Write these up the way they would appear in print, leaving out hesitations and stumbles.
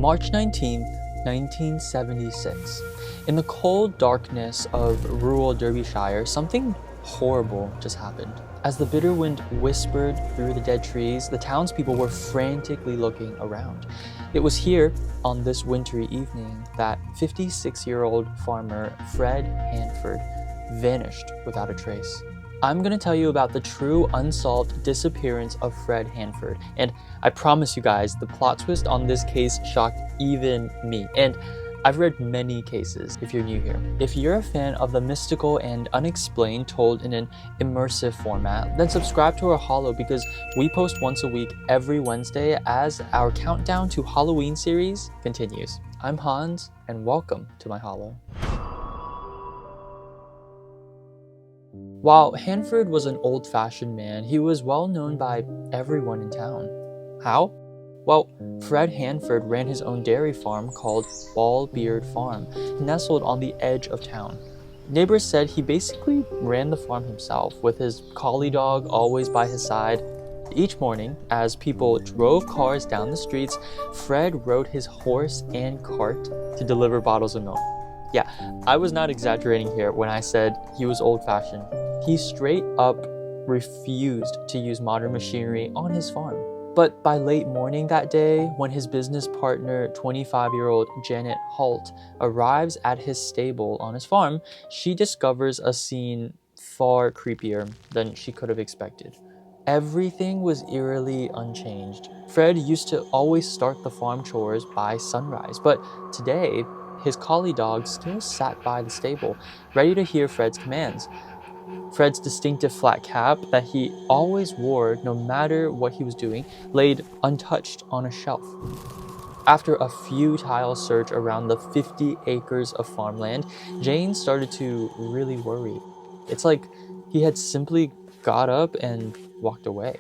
March 19th, 1976. In the cold darkness of rural Derbyshire, something horrible just happened. As the bitter wind whispered through the dead trees, the townspeople were frantically looking around. It was here, on this wintry evening, that 56-year-old farmer Fred Hanford vanished without a trace. I'm going to tell you about the true unsolved disappearance of Fred Hanford, and I promise you guys, the plot twist on this case shocked even me. And I've read many cases if you're new here. If you're a fan of the mystical and unexplained told in an immersive format, then subscribe to our Holo because we post once a week every Wednesday as our countdown to Halloween series continues. I'm Hans, and welcome to my Holo. While Hanford was an old-fashioned man, he was well known by everyone in town. How? Well, Fred Hanford ran his own dairy farm called Ballbeard Farm, nestled on the edge of town. Neighbors said he basically ran the farm himself, with his collie dog always by his side. Each morning, as people drove cars down the streets, Fred rode his horse and cart to deliver bottles of milk. Yeah, I was not exaggerating here when I said he was old-fashioned. He straight up refused to use modern machinery on his farm. But by late morning that day, when his business partner, 25-year-old Janet Holt, arrives at his stable on his farm, she discovers a scene far creepier than she could have expected. Everything was eerily unchanged. Fred used to always start the farm chores by sunrise, but today, his collie dog still sat by the stable, ready to hear Fred's commands. Fred's distinctive flat cap that he always wore no matter what he was doing laid untouched on a shelf. After a futile search around the 50 acres of farmland, Jane started to really worry. It's like he had simply got up and walked away.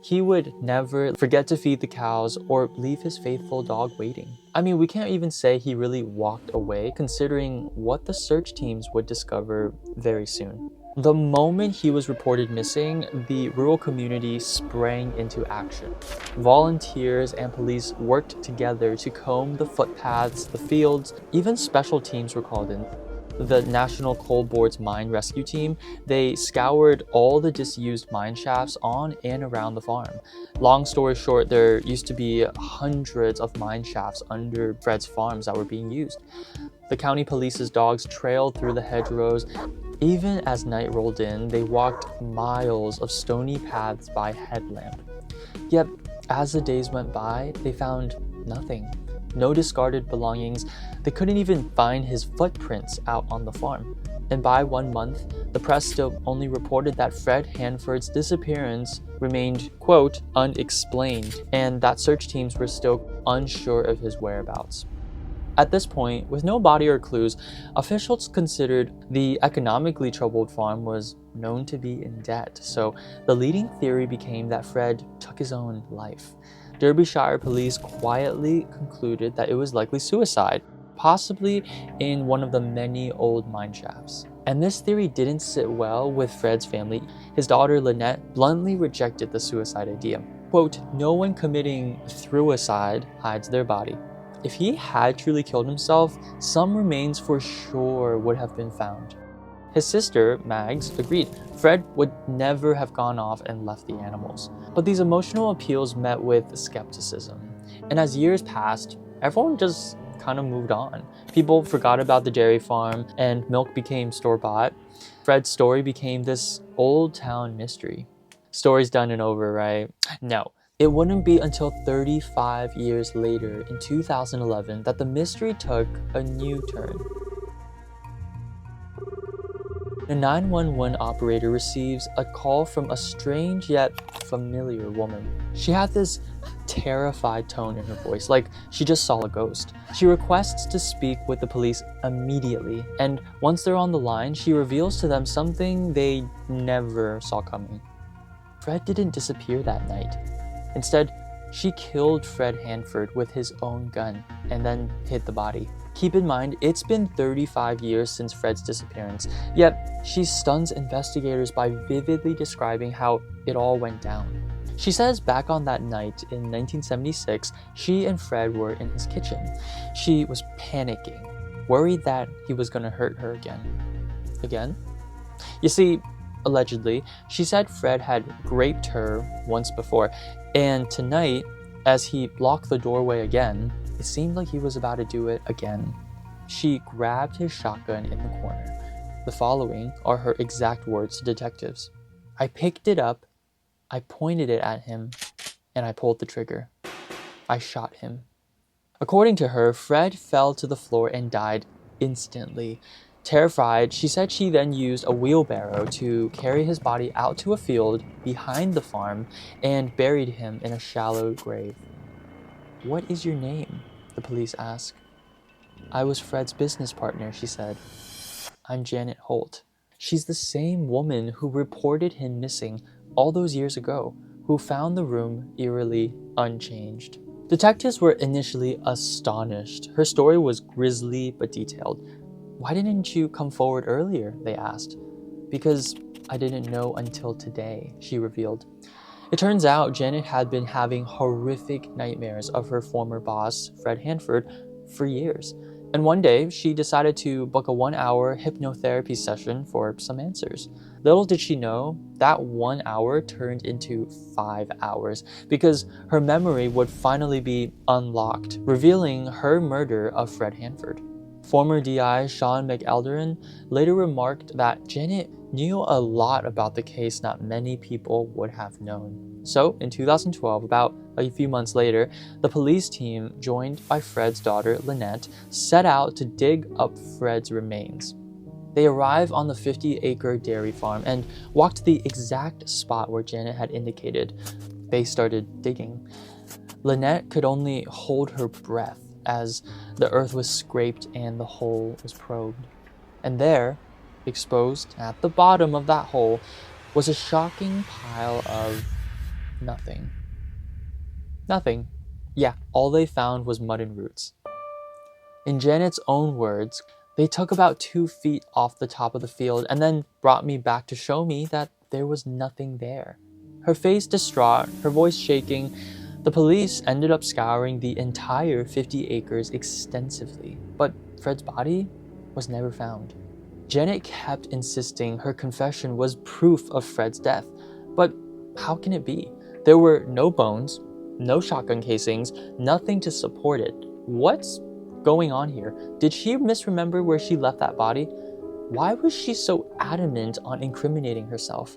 He would never forget to feed the cows or leave his faithful dog waiting. I mean, we can't even say he really walked away, considering what the search teams would discover very soon. The moment he was reported missing, the rural community sprang into action. Volunteers and police worked together to comb the footpaths, the fields. Even special teams were called in. The National Coal Board's mine rescue team, they scoured all the disused mine shafts on and around the farm. Long story short, there used to be hundreds of mine shafts under Fred's farms that were being used. The county police's dogs trailed through the hedgerows. Even as night rolled in, they walked miles of stony paths by headlamp. Yet, as the days went by, they found nothing. No discarded belongings. They couldn't even find his footprints out on the farm. And by 1 month, the press still only reported that Fred Hanford's disappearance remained, quote, unexplained, and that search teams were still unsure of his whereabouts. At this point, with no body or clues, officials considered the economically troubled farm was known to be in debt, so the leading theory became that Fred took his own life. Derbyshire police quietly concluded that it was likely suicide, possibly in one of the many old mine shafts. And this theory didn't sit well with Fred's family. His daughter Lynette bluntly rejected the suicide idea. Quote, "No one committing throughicide hides their body." If he had truly killed himself, some remains for sure would have been found. His sister, Mags, agreed. Fred would never have gone off and left the animals. But these emotional appeals met with skepticism. And as years passed, everyone just kind of moved on. People forgot about the dairy farm and milk became store-bought. Fred's story became this old town mystery. Story's done and over, right? No. It wouldn't be until 35 years later, in 2011, that the mystery took a new turn. A 911 operator receives a call from a strange yet familiar woman. She had this terrified tone in her voice, like she just saw a ghost. She requests to speak with the police immediately, and once they're on the line, she reveals to them something they never saw coming. Fred didn't disappear that night. Instead, she killed Fred Hanford with his own gun and then hid the body. Keep in mind, it's been 35 years since Fred's disappearance, yet she stuns investigators by vividly describing how it all went down. She says back on that night in 1976, she and Fred were in his kitchen. She was panicking, worried that he was going to hurt her again. Again? You see, allegedly, she said Fred had raped her once before, and tonight, as he blocked the doorway again, it seemed like he was about to do it again. She grabbed his shotgun in the corner. The following are her exact words to detectives. "I picked it up, I pointed it at him, and I pulled the trigger. I shot him." According to her, Fred fell to the floor and died instantly. Terrified, she said she then used a wheelbarrow to carry his body out to a field behind the farm and buried him in a shallow grave. "What is your name?" the police asked. "I was Fred's business partner," she said. "I'm Janet Holt." She's the same woman who reported him missing all those years ago, who found the room eerily unchanged. Detectives were initially astonished. Her story was grisly but detailed. "Why didn't you come forward earlier?" they asked. "Because I didn't know until today," she revealed. It turns out Janet had been having horrific nightmares of her former boss, Fred Hanford, for years. And one day, she decided to book a 1-hour hypnotherapy session for some answers. Little did she know, that 1 hour turned into 5 hours because her memory would finally be unlocked, revealing her murder of Fred Hanford. Former DI Sean McElderin later remarked that Janet knew a lot about the case not many people would have known. So, in 2012, about a few months later, the police team, joined by Fred's daughter Lynette, set out to dig up Fred's remains. They arrived on the 50-acre dairy farm and walked to the exact spot where Janet had indicated. They started digging. Lynette could only hold her breath as the earth was scraped and the hole was probed. And there, exposed at the bottom of that hole, was a shocking pile of nothing. Nothing. Yeah, all they found was mud and roots. In Janet's own words, "They took about 2 feet off the top of the field and then brought me back to show me that there was nothing there." Her face distraught, her voice shaking, the police ended up scouring the entire 50 acres extensively, but Fred's body was never found. Janet kept insisting her confession was proof of Fred's death, but how can it be? There were no bones, no shotgun casings, nothing to support it. What's going on here? Did she misremember where she left that body? Why was she so adamant on incriminating herself?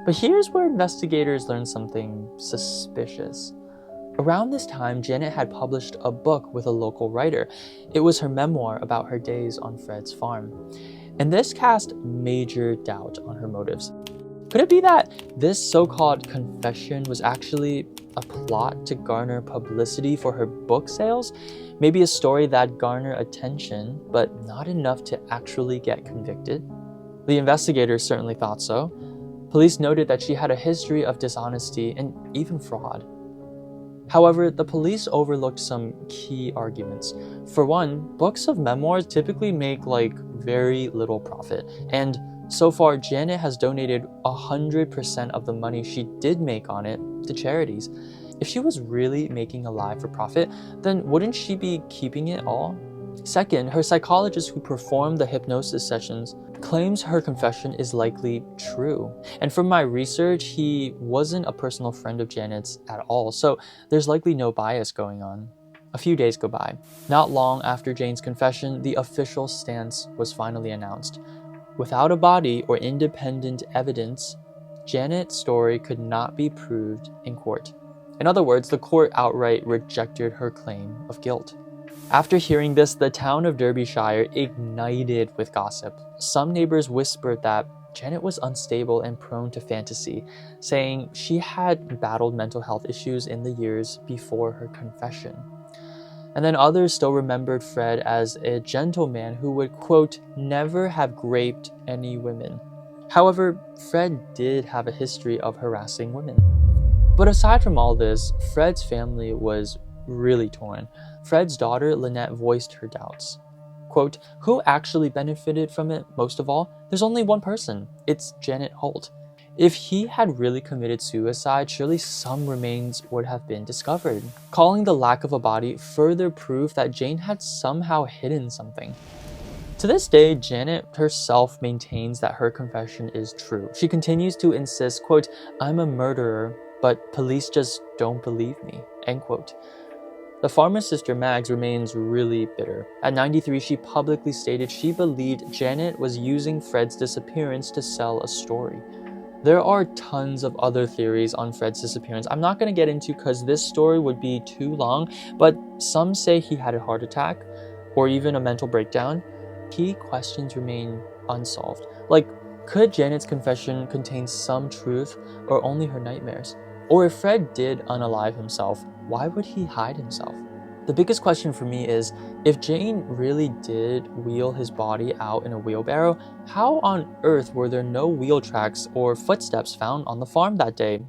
But here's where investigators learned something suspicious. Around this time, Janet had published a book with a local writer. It was her memoir about her days on Fred's farm. And this cast major doubt on her motives. Could it be that this so-called confession was actually a plot to garner publicity for her book sales? Maybe a story that garnered attention, but not enough to actually get convicted? The investigators certainly thought so. Police noted that she had a history of dishonesty and even fraud. However, the police overlooked some key arguments. For one, books of memoirs typically make very little profit, and so far Janet has donated 100% of the money she did make on it to charities. If she was really making a lie for profit, then wouldn't she be keeping it all? Second, her psychologist who performed the hypnosis sessions claims her confession is likely true. And from my research, he wasn't a personal friend of Janet's at all, so there's likely no bias going on. A few days go by. Not long after Jane's confession, the official stance was finally announced. Without a body or independent evidence, Janet's story could not be proved in court. In other words, the court outright rejected her claim of guilt. After hearing this, the town of Derbyshire ignited with gossip. Some neighbors whispered that Janet was unstable and prone to fantasy, saying she had battled mental health issues in the years before her confession. And then others still remembered Fred as a gentleman who would, quote, never have raped any women. However, Fred did have a history of harassing women. But aside from all this, Fred's family was really torn. Fred's daughter, Lynette, voiced her doubts. Quote, who actually benefited from it most of all? There's only one person. It's Janet Holt. If he had really committed suicide, surely some remains would have been discovered. Calling the lack of a body further proof that Jane had somehow hidden something. To this day, Janet herself maintains that her confession is true. She continues to insist, quote, "I'm a murderer, but police just don't believe me," end quote. The farmer's sister Mags remains really bitter. At 93, she publicly stated she believed Janet was using Fred's disappearance to sell a story. There are tons of other theories on Fred's disappearance I'm not going to get into because this story would be too long, but some say he had a heart attack or even a mental breakdown. Key questions remain unsolved. Like, could Janet's confession contain some truth or only her nightmares? Or if Fred did unalive himself, why would he hide himself? The biggest question for me is, if Jane really did wheel his body out in a wheelbarrow, how on earth were there no wheel tracks or footsteps found on the farm that day?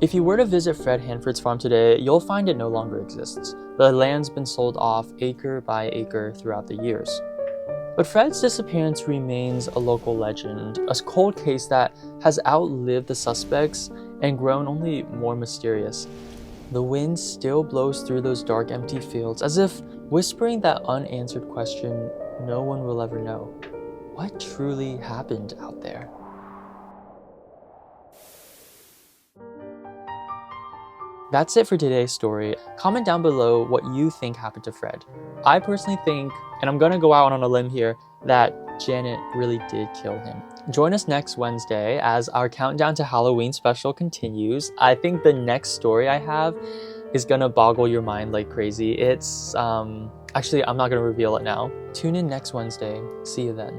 If you were to visit Fred Hanford's farm today, you'll find it no longer exists. The land's been sold off acre by acre throughout the years. But Fred's disappearance remains a local legend, a cold case that has outlived the suspects and grown only more mysterious. The wind still blows through those dark, empty fields, as if whispering that unanswered question no one will ever know. What truly happened out there? That's it for today's story. Comment down below what you think happened to Fred. I personally think, and I'm gonna go out on a limb here, that Janet really did kill him. Join us next Wednesday as our countdown to Halloween special continues. I think the next story I have is gonna boggle your mind like crazy. It's, actually, I'm not gonna reveal it now. Tune in next Wednesday. See you then.